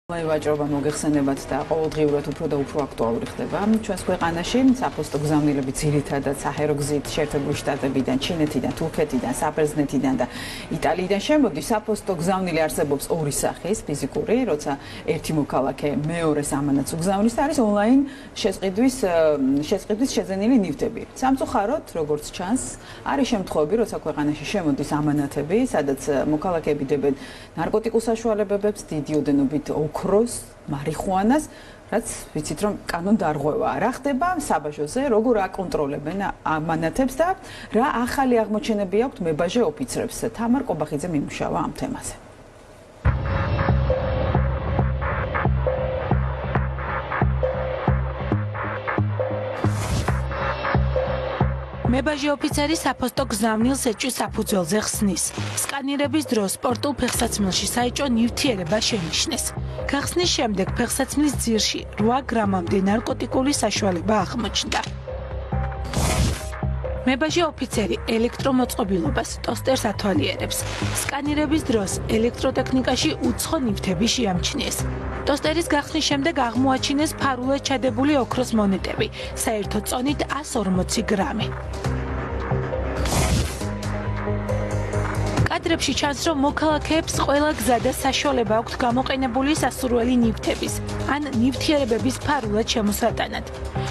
ვაჭრობა მოგეხსენებათ და ყოველდღიურად უფრო და უფრო აქტუალური ხდება. ჩვენს ქვეყანაში საფოსტო გზავნილები ძირითადად საჰაერო გზით შეერთებული შტატებიდან, ჩინეთიდან, თურქეთიდან, საბერძნეთიდან და იტალიიდან შემოდის. საფოსტო გზავნილი არსებობს ორი სახის, ფიზიკური, როცა ერთი მოქალაქე მეორეს ამანატს უგზავნის და არის ონლაინ შესყიდვის შეძენილი ნივთები. სამწუხაროდ, როგორც ჩანს, არის შემთხვევები, როცა ქვეყანაში შემოდის ამანატები, სადაც მოქალაქეები დებენ ნარკოტიკულ საშუალებებს, დიდი ოდენობით ოქროს, მარიხუანას, რაც ვიცით რომ კანონდარღვევაა. რა ხდება საბაჟოზე, როგორ აკონტროლებენ ამანატებს და რა ახალი აღმოჩენები აქვთ მებაჟე ოფიცრებს. თამარ კობახიძე მიმუშავა ამ თემაზე. მებაჟე ოფიცერი საფოსტო გზავნილს ეჭვის საფუძველზე ხსნის. სკანირების დროს სპორტულ ფეხსაცმელში საეჭვო ნივთიერება შენიშნეს. გახსნის შემდეგ ფეხსაცმლის ძირში 8 გრამამდე ნარკოტიკული საშუალება აღმოჩნდა. მებაჟე ოფიცერი ელექტრომოწყობილობას ტოსტერს ათვალიერებს. სკანირების დროს ელექტროტექნიკაში უცხო ნივთები შეამჩნიეს. ტოსტერის გახსნის შემდეგ აღმოაჩინეს ფარულად ჩადებული ოქროს მონეტები, საერთო წონით 140 გრამი. კადრებში ჩანს, რომ მოქალაქეებს ყველა გზა და საშუალება აქვთ გამოყენებული სასურველი ნივთების ან ნივთიერებების ფარულად შემოსატანად.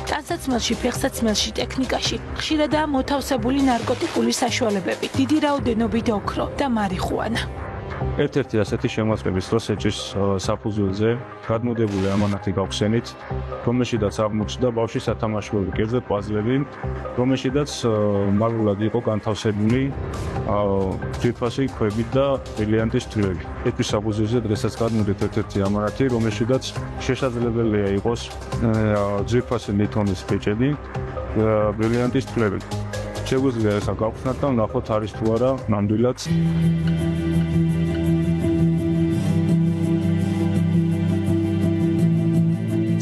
ტანსაცმელში, ფეხსაცმელში, ტექნიკაში ხშირადაა მოთავსებული ნარკოტიკული საშუალებები, დიდი რაოდენობით ოქრო და მარიხუანა. ერთ-ერთი ასეთი შემოწმების დროს ეჭვის საფუძველზე გადმოდებული ამანათი გავხსენით, რომელშიდაც აღმოჩნდა ბავშვის სათამაშოები კერძო პაზლები, რომელშიდაც მაგურად იყო განთავსებული ძვირფასი ქვები და ბრილიანტის თვლები. ეჭვის საფუძველზე დღესაც გადმოდით ერთ-ერთი ამანათი, რომელშიდაც შესაძლებელია იყოს ძვირფასი ლითონის პეჭედი, ბრილიანტის თვლები. შეგვიძლია ახლა გავხსნათ და ვნახოთ არის თუ არა ნამდვილად.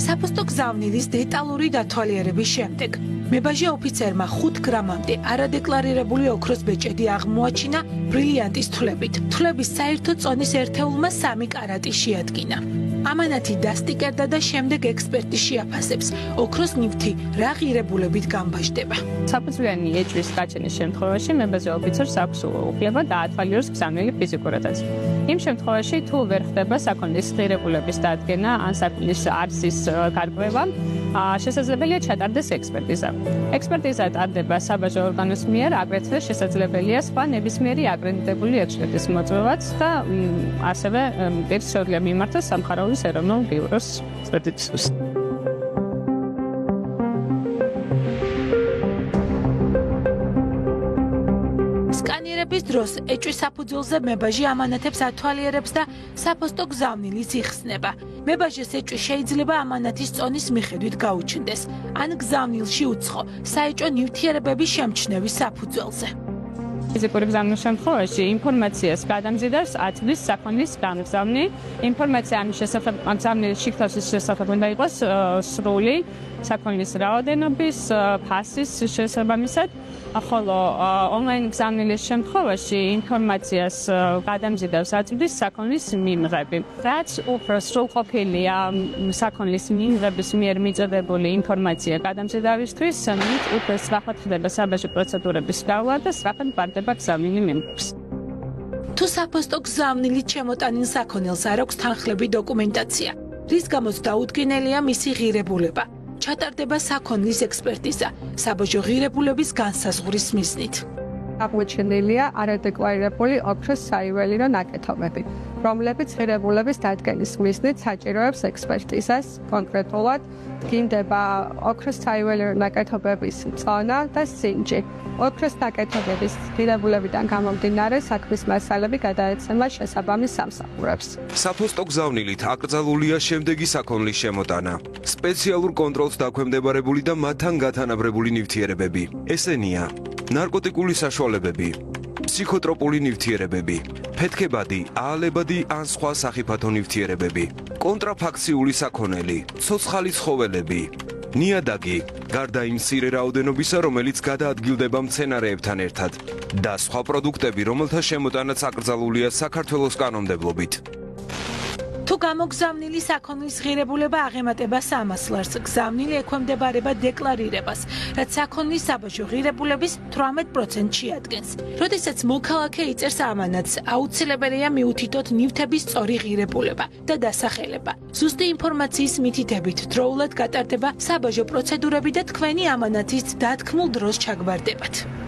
საფოსტო გზავნილის დეტალური დათვალიერების შემდეგ მებაჟე ოფიცერმა 5 გრამამდე არადეკლარირებული ოქროს ბეჭედი აღმოაჩინა ბრილიანტის თვლებით. თვლების საერთო წონის ერთეულმა 3 კარატი შეადგინა. ამანათი დასტიკერდა და შემდეგ ექსპერტი შეაფასებს, ოქროს ნივთი რა ღირებულებით გამბაჟდება. საფუძვლიანი ეჭვის გაჩენის შემთხვევაში მებაჟე ოფიცერს აქვს უფლება დაათვალიეროს გზავნილი ფიზიკურადაც. იმ შემთხვევაში თუ ვერ ხდება საქონლის ღირებულების დადგენა ან საქონლის არსის გარკვევა, შესაძლებელია ჩატარდეს ექსპერტიზა. ექსპერტიზა ტარდება საბაჟო ორგანოს მიერ, აგრეთვე შესაძლებელია სხვა ნებისმიერი აკრედიტებული ექსპერტის მოწვევაც და ასევე პირს შეუძლია მიმართოს სამხაროვის ეროვნულ ბიუროს ექსპერტიზას. სკანირების დროს ეჭვის საფუძველზე მებაჟე ამანათებს ათვალიერებს და საფოსტო გზავნილის იხსნება. მებაჟეს ეჭვი შეიძლება ამანათის წონის მიხედვით გაუჩნდეს, ან გზავნილში უცხო საეჭვო ნივთიერებების შემჩნევის საფუძველზე. ფიზიკური გზავნის შემთხვევაში ინფორმაციას გადამზიდავს ათვლის საქონლის გამგზავნი. ინფორმაცია ამის შესახებ გზავნის შიგთავსის შესახებ უნდა იყოს სრული საქონლის რაოდენობის, ფასის შესაბამისად. ხოლო ონლაინ გზავნის შემთხვევაში ინფორმაციას გადამზიდავს ათვლის საქონლის მიმღები. რაც უფრო სრულყოფილია საქონლის მიმღების მიერ მიწოდებული ინფორმაცია გადამზიდავისთვის, მით უფრო სწრაფად ხდება საბაჟო პროცედურების გავლა და სწრაფად ბარდება გზავნილი მიმღებს. თუ საფოსტო გზავნილით შემოტანილ საქონელს არ აქვს თანხლები დოკუმენტაცია, რის გამოც დაუდგენელია მისი ღირებულება. ჩატარდება საქონლის ექსპერტიზა, საბაჟო ღირებულების განსაზღვრის მიზნით. აღმოჩენილია არადეკლარირებული ოქროს საიუველირო ნაკეთობები, რომლებიც ღირებულების დადგენის მიზნით საჭიროებს ექსპერტიზას. კონკრეტულად დგინდება ოქროს საიუველირო ნაკეთობების წონა და სინჯი. ოქროს ნაკეთობების ღირებულებიდან გამომდინარე საქმის მასალები გადაეცემა შესაბამის სამსახურებს. საფოსტო გზავნილით აკრძალულია შემდეგი საქონლის შემოტანა. სპეციალურ კონტროლს დაქვემდებარებული და მათთან გათანაბრებული ნივთიერებები. ესენია: ნარკოტიკული საშუალებები, ფსიქოტროპული ნივთიერებები, ფეთქებადი, აალებადი ან სხვა სახიფათო ნივთიერებები, კონტრაფაქციული საქონელი, ცოცხალი ცხოველები, ნიადაგი, გარდა იმ მცირე რაოდენობისა, რომელიც გადაადგილდება მცენარეებთან ერთად, და სხვა პროდუქტები, რომელთა შემოტანაც აკრძალულია საქართველოს კანონმდებლობით. თუ გამოგზავნილი საქონლის ღირებულება აღემატება 300 ლარს, გზავნილი ექვემდებარება დეკლარირებას, რაც საქონლის საბაჟო ღირებულების 18%-ს შეადგენს. როდესაც მოქალაქე იწერს ამანატს, აუცილებელია მიუთითოთ ნივთების სწორი ღირებულება და დასახელება. ზუსტი ინფორმაციის მითითებით დროულად გატარდება საბაჟო პროცედურები და თქვენი ამანათის დათქმულ დროს ჩაგვარდებათ.